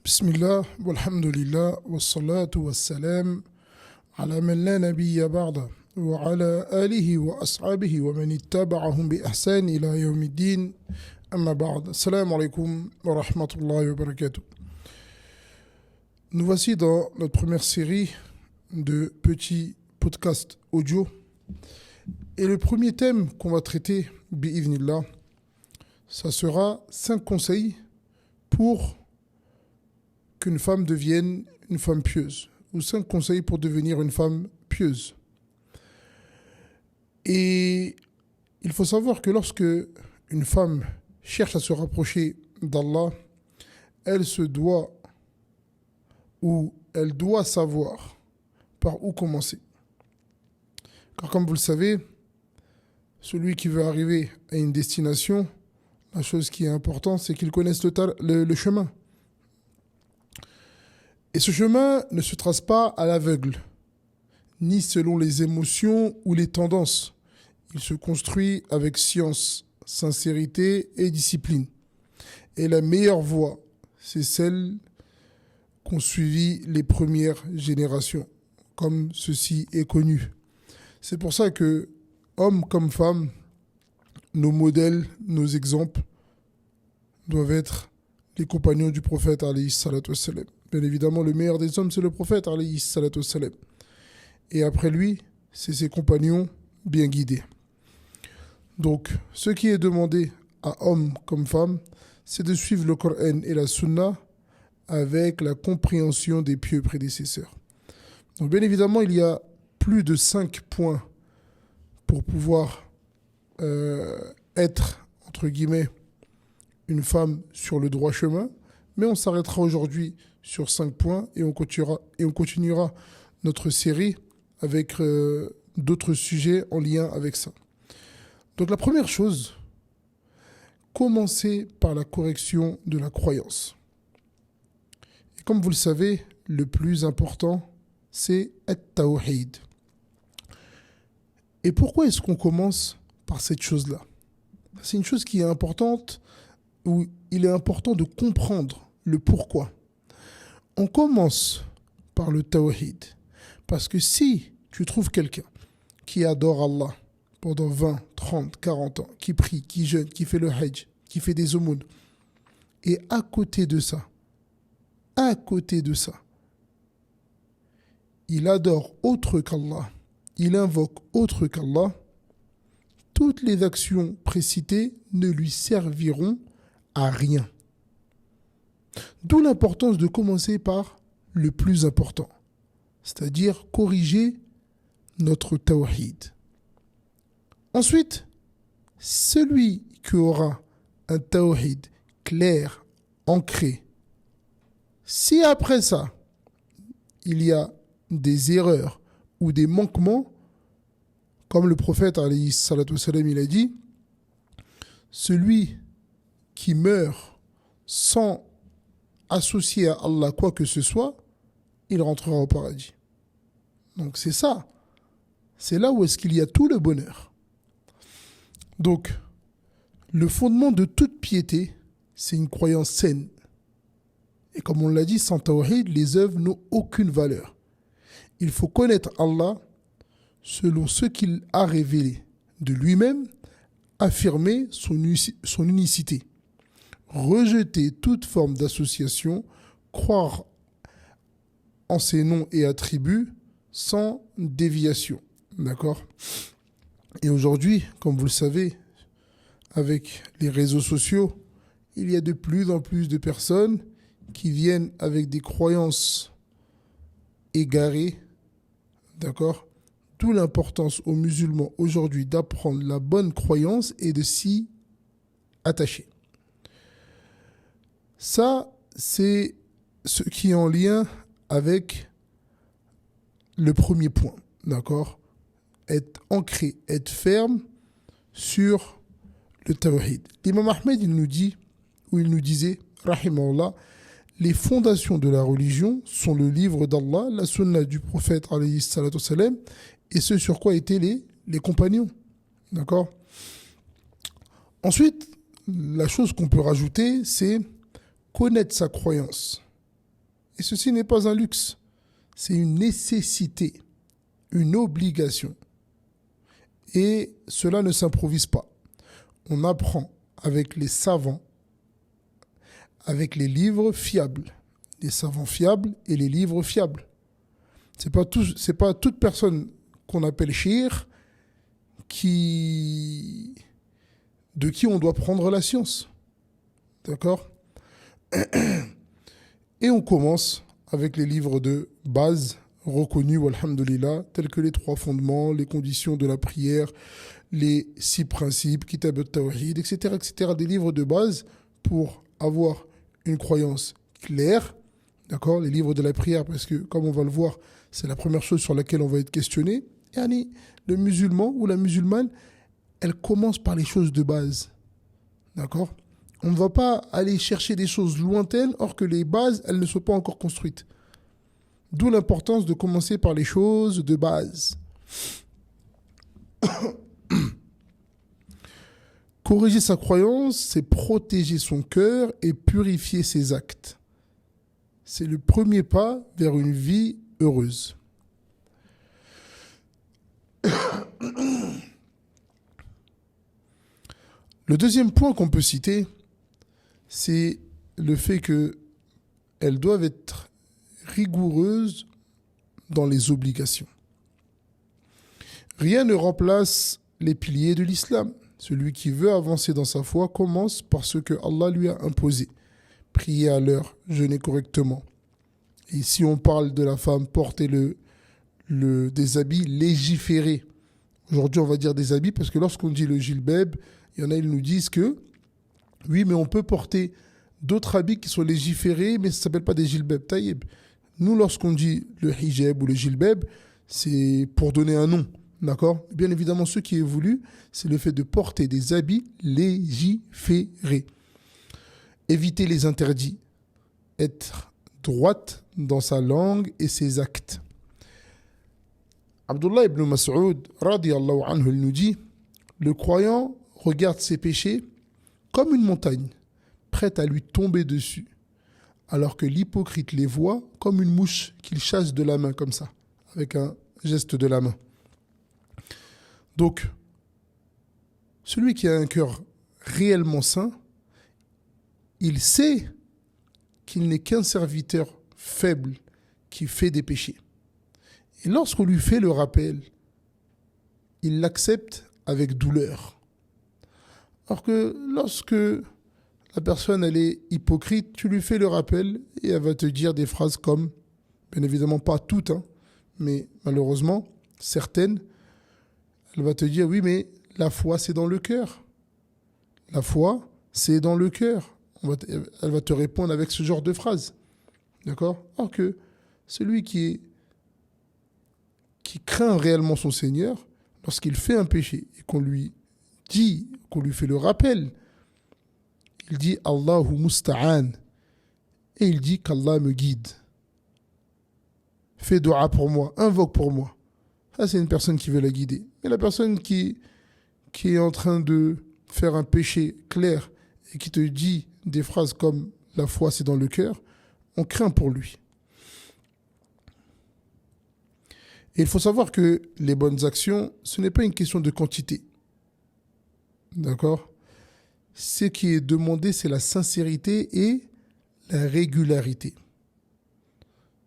بسم الله والحمد لله والصلاة والسلام على من لا نبي بعده وعلى آله وأصحابه ومن اتبعهم بإحسان إلى يوم الدين أما بعد السلام عليكم ورحمة الله وبركاته. Nous voici dans notre première série de petits podcasts audio. Et le premier thème qu'on va traiter, bi'idhnillah, ça sera 5 conseils pour qu'une femme devienne une femme pieuse, ou 5 conseils pour devenir une femme pieuse. Et il faut savoir que lorsque une femme cherche à se rapprocher d'Allah, elle se doit ou elle doit savoir par où commencer. Car comme vous le savez, celui qui veut arriver à une destination, la chose qui est importante, c'est qu'il connaisse le chemin. Et ce chemin ne se trace pas à l'aveugle, ni selon les émotions ou les tendances. Il se construit avec science, sincérité et discipline. Et la meilleure voie, c'est celle qu'ont suivi les premières générations, comme ceci est connu. C'est pour ça que, hommes comme femmes, nos modèles, nos exemples doivent être les compagnons du prophète alayhi salatu wassalam. Bien évidemment, le meilleur des hommes, c'est le prophète alayhi salatu wassalam. Et après lui, c'est ses compagnons bien guidés. Donc, ce qui est demandé à hommes comme femmes, c'est de suivre le Coran et la Sunna avec la compréhension des pieux prédécesseurs. Donc, bien évidemment, il y a plus de 5 points pour pouvoir être, entre guillemets, une femme sur le droit chemin. Mais on s'arrêtera aujourd'hui sur 5 points et on continuera notre série avec d'autres sujets en lien avec ça. Donc la première chose, commencer par la correction de la croyance. Et comme vous le savez, le plus important, c'est at-tawhid. Et pourquoi est-ce qu'on commence par cette chose-là ? C'est une chose qui est importante, où il est important de comprendre le pourquoi. On commence par le tawhid, parce que si tu trouves quelqu'un qui adore Allah pendant 20, 30, 40 ans, qui prie, qui jeûne, qui fait le hajj, qui fait des aumônes, et à côté de ça, il adore autre qu'Allah, il invoque autre qu'Allah, toutes les actions précitées ne lui serviront à rien. D'où l'importance de commencer par le plus important, c'est-à-dire corriger notre tawhid. Ensuite, celui qui aura un tawhid clair, ancré, si après ça, il y a des erreurs ou des manquements, comme le prophète alayhi salatu wassalam, il a dit, celui qui meurt sans associer à Allah quoi que ce soit, il rentrera au paradis. Donc c'est ça. C'est là où est-ce qu'il y a tout le bonheur. Donc, le fondement de toute piété, c'est une croyance saine. Et comme on l'a dit, sans tawhid, les œuvres n'ont aucune valeur. Il faut connaître Allah selon ce qu'il a révélé de lui-même, affirmer son unicité, rejeter toute forme d'association, croire en ses noms et attributs sans déviation. D'accord ? Et aujourd'hui, comme vous le savez, avec les réseaux sociaux, il y a de plus en plus de personnes qui viennent avec des croyances égarées. D'accord ? D'où l'importance aux musulmans aujourd'hui d'apprendre la bonne croyance et de s'y attacher. Ça, c'est ce qui est en lien avec le premier point, d'accord ? Être ancré, être ferme sur le tawhid. L'imam Ahmed, il nous disait, rahimahullah, les fondations de la religion sont le livre d'Allah, la sunna du prophète, alayhi salatu wassalam, et ce sur quoi étaient les compagnons. D'accord ? Ensuite, la chose qu'on peut rajouter, c'est connaître sa croyance. Et ceci n'est pas un luxe, c'est une nécessité, une obligation. Et cela ne s'improvise pas. On apprend avec les savants, avec les livres fiables. Les savants fiables et les livres fiables. C'est pas toute personne qu'on appelle shir de qui on doit prendre la science. D'accord ? Et on commence avec les livres de base reconnus, walhamdulillah, tels que les 3 fondements, les conditions de la prière, les 6 principes, Kitab al-Tawhid, etc., etc. Des livres de base pour avoir une croyance claire. D'accord ? Les livres de la prière, parce que, comme on va le voir, c'est la première chose sur laquelle on va être questionné. Et le musulman ou la musulmane, elle commence par les choses de base. D'accord ? On ne va pas aller chercher des choses lointaines, or que les bases, elles ne sont pas encore construites. D'où l'importance de commencer par les choses de base. Corriger sa croyance, c'est protéger son cœur et purifier ses actes. C'est le premier pas vers une vie heureuse. Le deuxième point qu'on peut citer, c'est le fait qu'elles doivent être rigoureuses dans les obligations. Rien ne remplace les piliers de l'islam. Celui qui veut avancer dans sa foi commence par ce que Allah lui a imposé. Prier à l'heure, jeûner correctement. Et si on parle de la femme, porter des habits légiférés. Aujourd'hui, on va dire des habits parce que lorsqu'on dit le jilbab, il y en a, ils nous disent que oui, mais on peut porter d'autres habits qui sont légiférés, mais ça ne s'appelle pas des jilbab taïb. Nous, lorsqu'on dit le hijab ou le jilbab, c'est pour donner un nom. D'accord ? Bien évidemment, ce qui est voulu, c'est le fait de porter des habits légiférés. Éviter les interdits. Être droite dans sa langue et ses actes. Abdullah ibn Mas'ud, radiyallahu anhu, il nous dit, le croyant regarde ses péchés comme une montagne, prête à lui tomber dessus, alors que l'hypocrite les voit comme une mouche qu'il chasse de la main, comme ça, avec un geste de la main. Donc, celui qui a un cœur réellement saint, il sait qu'il n'est qu'un serviteur faible qui fait des péchés. Et lorsqu'on lui fait le rappel, il l'accepte avec douleur. Alors que lorsque la personne elle est hypocrite, tu lui fais le rappel et elle va te dire des phrases comme, bien évidemment pas toutes, mais malheureusement certaines, elle va te dire oui mais la foi c'est dans le cœur. La foi c'est dans le cœur. Elle va te répondre avec ce genre de phrase. D'accord ? Alors que celui qui craint réellement son Seigneur, lorsqu'il fait un péché et qu'on lui dit, qu'on lui fait le rappel, il dit Allahu musta'an et il dit qu'Allah me guide. Fais dua pour moi, invoque pour moi. Ça, c'est une personne qui veut la guider. Mais la personne qui est en train de faire un péché clair et qui te dit des phrases comme la foi c'est dans le cœur, on craint pour lui. Et il faut savoir que les bonnes actions, ce n'est pas une question de quantité. D'accord ? Ce qui est demandé, c'est la sincérité et la régularité.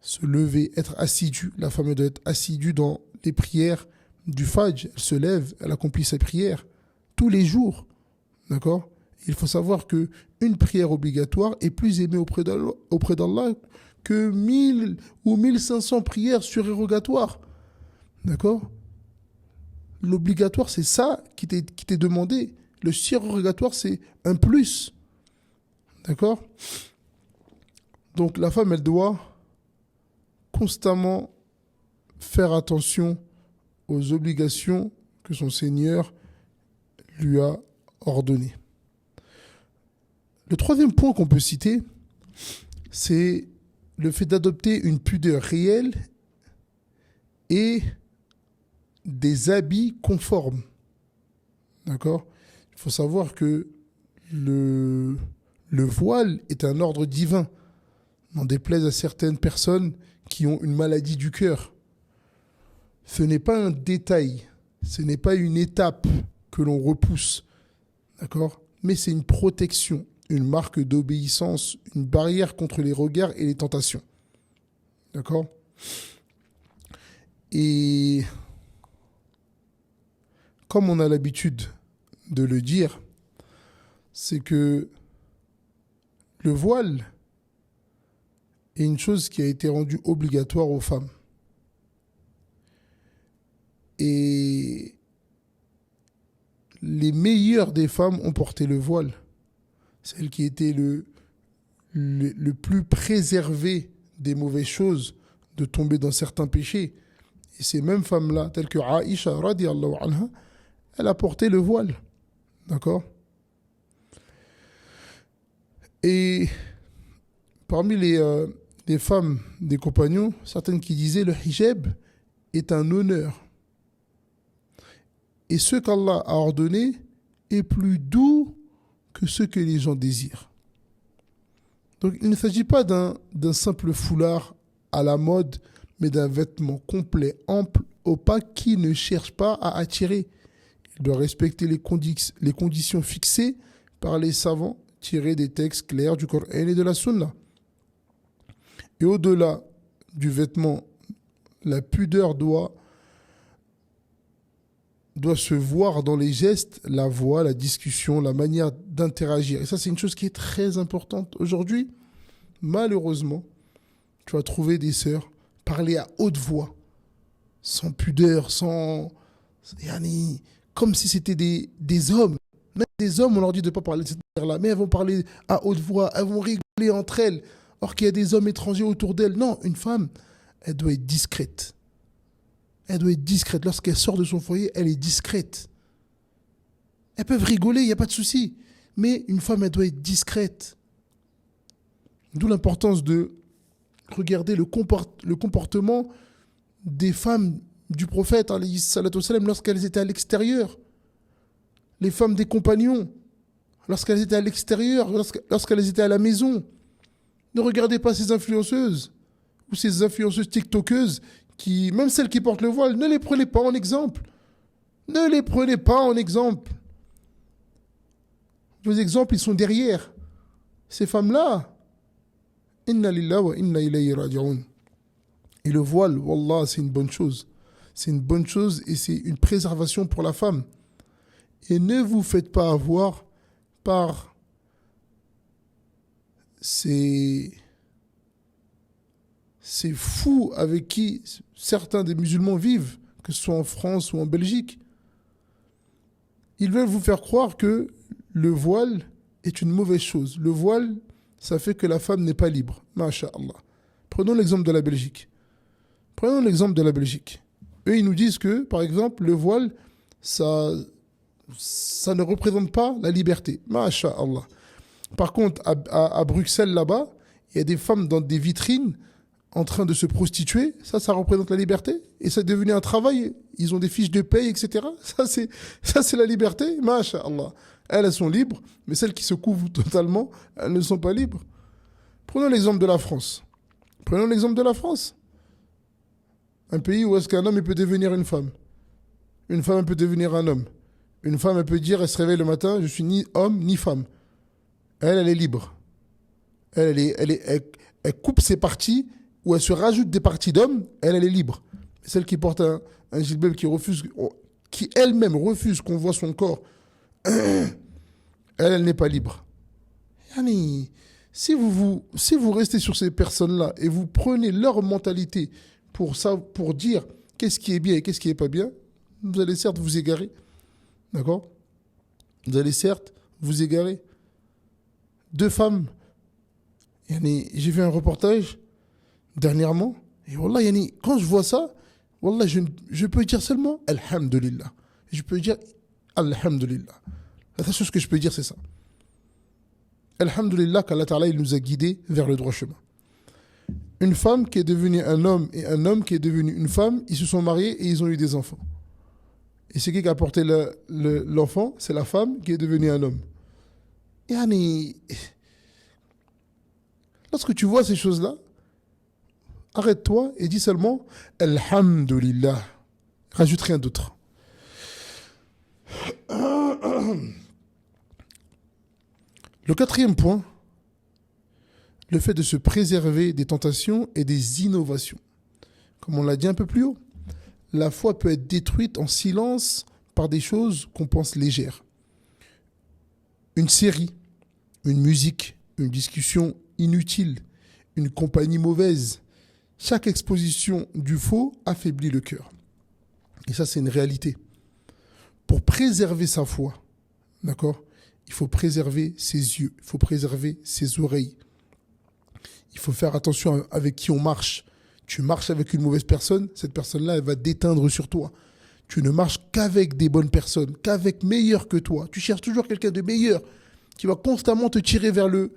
Se lever, être assidu. La femme doit être assidue dans les prières du Fajr. Elle se lève, elle accomplit sa prière tous les jours. D'accord ? Il faut savoir qu'une prière obligatoire est plus aimée auprès d'Allah que 1000 ou 1500 prières surérogatoires. D'accord ? L'obligatoire, c'est ça qui t'est demandé. Le surrogatoire, c'est un plus. D'accord ? Donc la femme, elle doit constamment faire attention aux obligations que son Seigneur lui a ordonnées. Le troisième point qu'on peut citer, c'est le fait d'adopter une pudeur réelle et des habits conformes. D'accord ? Il faut savoir que le voile est un ordre divin. n'en déplaise à certaines personnes qui ont une maladie du cœur. Ce n'est pas un détail, ce n'est pas une étape que l'on repousse, d'accord ? Mais c'est une protection, une marque d'obéissance, une barrière contre les regards et les tentations. D'accord ? Et comme on a l'habitude de le dire, c'est que le voile est une chose qui a été rendue obligatoire aux femmes. Et les meilleures des femmes ont porté le voile. Celles qui étaient le plus préservées des mauvaises choses, de tomber dans certains péchés. Et ces mêmes femmes-là, telles que Aïcha, radiallahu anha, elle a porté le voile. D'accord ? Et parmi les femmes des compagnons, certaines qui disaient le hijab est un honneur. Et ce qu'Allah a ordonné est plus doux que ce que les gens désirent. Donc il ne s'agit pas d'un simple foulard à la mode, mais d'un vêtement complet, ample, opaque, qui ne cherche pas à attirer. Il doit respecter les conditions fixées par les savants, tirées des textes clairs du Coran et de la Sunna. Et au-delà du vêtement, la pudeur doit se voir dans les gestes, la voix, la discussion, la manière d'interagir. Et ça, c'est une chose qui est très importante. Aujourd'hui, malheureusement, tu vas trouver des sœurs parler à haute voix, sans pudeur, comme si c'était des hommes. Même des hommes, on leur dit de ne pas parler de cette manière-là, mais elles vont parler à haute voix, elles vont rigoler entre elles, or qu'il y a des hommes étrangers autour d'elles. Non, une femme, elle doit être discrète. Elle doit être discrète. Lorsqu'elle sort de son foyer, elle est discrète. Elles peuvent rigoler, il n'y a pas de souci. Mais une femme, elle doit être discrète. D'où l'importance de regarder le comportement des femmes du prophète, alayhi salatu wassalam, lorsqu'elles étaient à l'extérieur. Les femmes des compagnons, lorsqu'elles étaient à l'extérieur, lorsqu'elles étaient à la maison. Ne regardez pas ces influenceuses ou ces influenceuses tiktokeuses qui, même celles qui portent le voile, ne les prenez pas en exemple. Ne les prenez pas en exemple. Vos exemples, ils sont derrière. Ces femmes-là, inna lillahi wa inna ilayhi raji'un. Et le voile, wallah, c'est une bonne chose. C'est une bonne chose et c'est une préservation pour la femme. Et ne vous faites pas avoir par ces fous avec qui certains des musulmans vivent, que ce soit en France ou en Belgique. Ils veulent vous faire croire que le voile est une mauvaise chose. Le voile, ça fait que la femme n'est pas libre. Masha'Allah. Prenons l'exemple de la Belgique. Eux, ils nous disent que, par exemple, le voile, ça ne représente pas la liberté. Masha'Allah. Par contre, à Bruxelles, là-bas, il y a des femmes dans des vitrines en train de se prostituer. Ça représente la liberté. Et c'est devenu un travail. Ils ont des fiches de paye, etc. Ça, c'est la liberté. Masha'Allah. Elles sont libres, mais celles qui se couvrent totalement, elles ne sont pas libres. Prenons l'exemple de la France. Un pays où est-ce qu'un homme il peut devenir une femme. Une femme elle peut devenir un homme. Une femme elle peut dire, elle se réveille le matin, je suis ni homme ni femme. Elle est libre. Elle coupe ses parties ou elle se rajoute des parties d'homme, elle est libre. Celle qui porte un gilbab qui elle-même refuse qu'on voit son corps, elle n'est pas libre. Yani, si vous restez sur ces personnes-là et vous prenez leur mentalité pour dire qu'est-ce qui est bien et qu'est-ce qui n'est pas bien, vous allez certes vous égarer. D'accord ? Vous allez certes vous égarer. 2 femmes. Yani, j'ai vu un reportage dernièrement. Et wallah, yani, quand je vois ça, wallah, je peux dire seulement Alhamdulillah. Je peux dire Alhamdulillah. La seule chose que je peux dire, c'est ça. Alhamdulillah qu'Allah Ta'ala il nous a guidés vers le droit chemin. Une femme qui est devenue un homme et un homme qui est devenu une femme, ils se sont mariés et ils ont eu des enfants. Et c'est qui a porté l'enfant ? C'est la femme qui est devenue un homme. Yani, Lorsque tu vois ces choses-là, arrête-toi et dis seulement Alhamdulillah. Rajoute rien d'autre. Le quatrième point, le fait de se préserver des tentations et des innovations. Comme on l'a dit un peu plus haut, la foi peut être détruite en silence par des choses qu'on pense légères. Une série, une musique, une discussion inutile, une compagnie mauvaise. Chaque exposition du faux affaiblit le cœur. Et ça, c'est une réalité. Pour préserver sa foi, d'accord, il faut préserver ses yeux, il faut préserver ses oreilles. Il faut faire attention avec qui on marche. Tu marches avec une mauvaise personne, cette personne-là, elle va déteindre sur toi. Tu ne marches qu'avec des bonnes personnes, qu'avec meilleurs que toi. Tu cherches toujours quelqu'un de meilleur qui va constamment te tirer vers le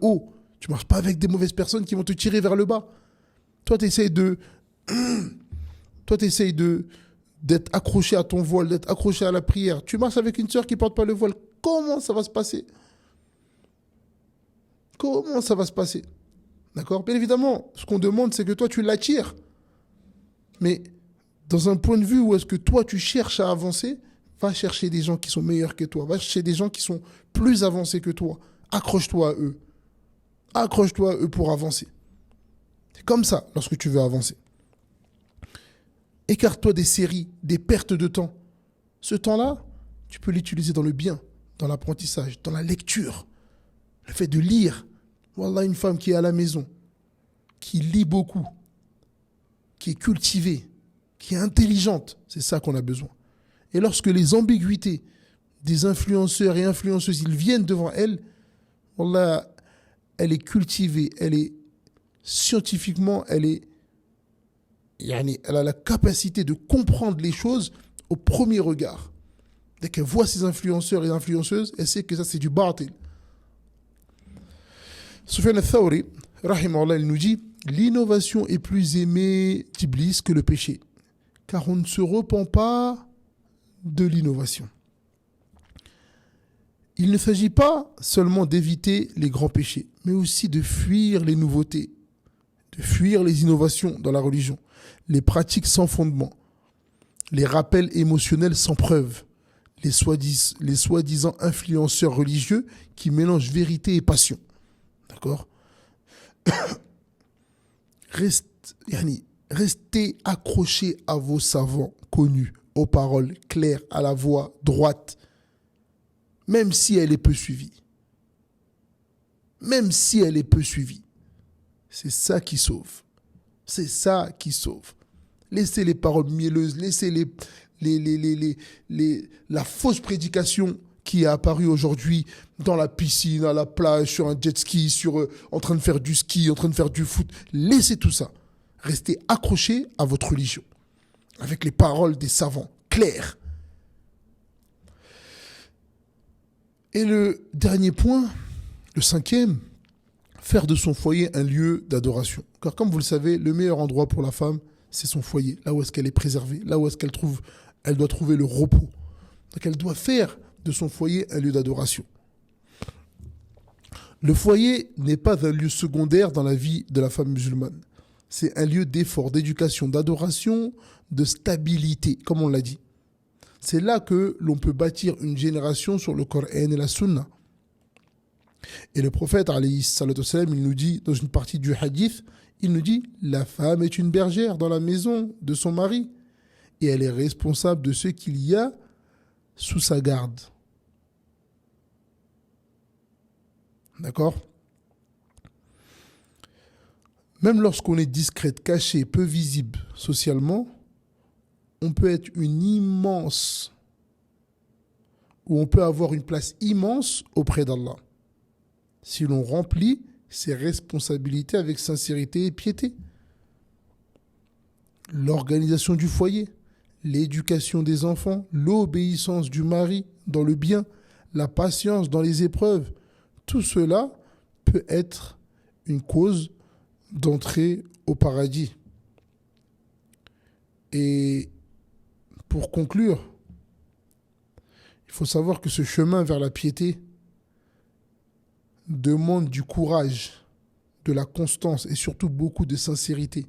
haut. Tu ne marches pas avec des mauvaises personnes qui vont te tirer vers le bas. Toi, tu essayes d'être accroché à ton voile, d'être accroché à la prière. Tu marches avec une sœur qui ne porte pas le voile. Comment ça va se passer? Comment ça va se passer? D'accord? Bien évidemment, ce qu'on demande, c'est que toi, tu l'attires. Mais dans un point de vue où est-ce que toi, tu cherches à avancer, va chercher des gens qui sont meilleurs que toi. Va chercher des gens qui sont plus avancés que toi. Accroche-toi à eux. Accroche-toi à eux pour avancer. C'est comme ça lorsque tu veux avancer. Écarte-toi des séries, des pertes de temps. Ce temps-là, tu peux l'utiliser dans le bien, dans l'apprentissage, dans la lecture. Le fait de lire. Wallah, une femme qui est à la maison, qui lit beaucoup, qui est cultivée, qui est intelligente, c'est ça qu'on a besoin. Et lorsque les ambiguïtés des influenceurs et influenceuses, ils viennent devant elle, wallah, elle est cultivée, elle est scientifiquement, elle a la capacité de comprendre les choses au premier regard. Dès qu'elle voit ces influenceurs et influenceuses, elle sait que ça c'est du batil. Sufyan al-Thawri, rahimahullah, il nous dit « L'innovation est plus aimée d'Iblis que le péché, car on ne se repent pas de l'innovation. Il ne s'agit pas seulement d'éviter les grands péchés, mais aussi de fuir les nouveautés, de fuir les innovations dans la religion, les pratiques sans fondement, les rappels émotionnels sans preuve, les soi-disant influenceurs religieux qui mélangent vérité et passion. » D'accord? Restez accrochés à vos savants connus, aux paroles claires, à la voix droite, même si elle est peu suivie. Même si elle est peu suivie. C'est ça qui sauve. C'est ça qui sauve. Laissez les paroles mielleuses, laissez la fausse prédication qui est apparu aujourd'hui dans la piscine, à la plage, sur un jet ski, en train de faire du ski, en train de faire du foot. Laissez tout ça. Restez accrochés à votre religion, avec les paroles des savants, claires. Et le dernier point, le cinquième, faire de son foyer un lieu d'adoration. Car comme vous le savez, le meilleur endroit pour la femme, c'est son foyer, là où est-ce qu'elle est préservée, là où est-ce qu'elle doit trouver le repos. Donc elle doit faire de son foyer un lieu d'adoration. Le foyer n'est pas un lieu secondaire dans la vie de la femme musulmane. C'est un lieu d'effort, d'éducation, d'adoration, de stabilité, comme on l'a dit. C'est là que l'on peut bâtir une génération sur le Coran et la Sunna. Et le prophète, alayhi salatu wassalam, il nous dit, dans une partie du hadith, il nous dit « La femme est une bergère dans la maison de son mari et elle est responsable de ce qu'il y a sous sa garde. » D'accord? Même lorsqu'on est discrète, cachée, peu visible socialement, on peut être on peut avoir une place immense auprès d'Allah, si l'on remplit ses responsabilités avec sincérité et piété. L'organisation du foyer, l'éducation des enfants, l'obéissance du mari dans le bien, la patience dans les épreuves, tout cela peut être une cause d'entrée au paradis. Et pour conclure, il faut savoir que ce chemin vers la piété demande du courage, de la constance et surtout beaucoup de sincérité.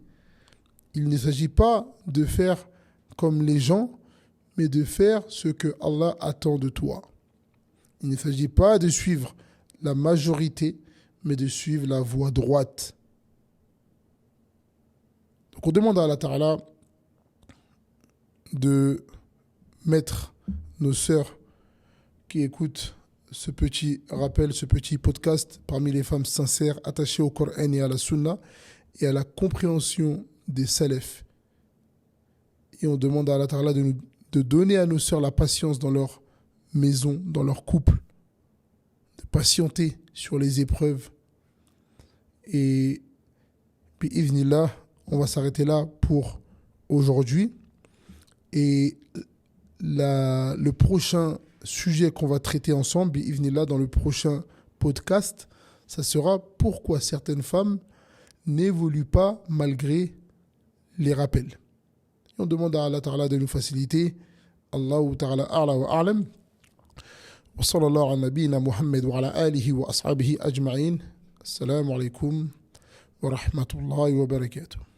Il ne s'agit pas de faire comme les gens, mais de faire ce que Allah attend de toi. Il ne s'agit pas de suivre la majorité, mais de suivre la voie droite. Donc on demande à Allah Ta'ala de mettre nos sœurs qui écoutent ce petit rappel, ce petit podcast parmi les femmes sincères attachées au Coran et à la Sunna et à la compréhension des salafs. Et on demande à Allah Ta'ala de donner à nos sœurs la patience dans leur maison, dans leur couple, de patienter sur les épreuves. Et puis, Iznillah, on va s'arrêter là pour aujourd'hui. Et le prochain sujet qu'on va traiter ensemble, Iznillah, dans le prochain podcast, ça sera pourquoi certaines femmes n'évoluent pas malgré les rappels. Et on demande à Allah Ta'ala de nous faciliter. Allahu Ta'ala a'la wa a'lam. Wa sallallahu ala nabiyyina Muhammad wa ala alihi wa ashabihi ajma'in. Assalamu alaikum wa rahmatullahi wa barakatuh.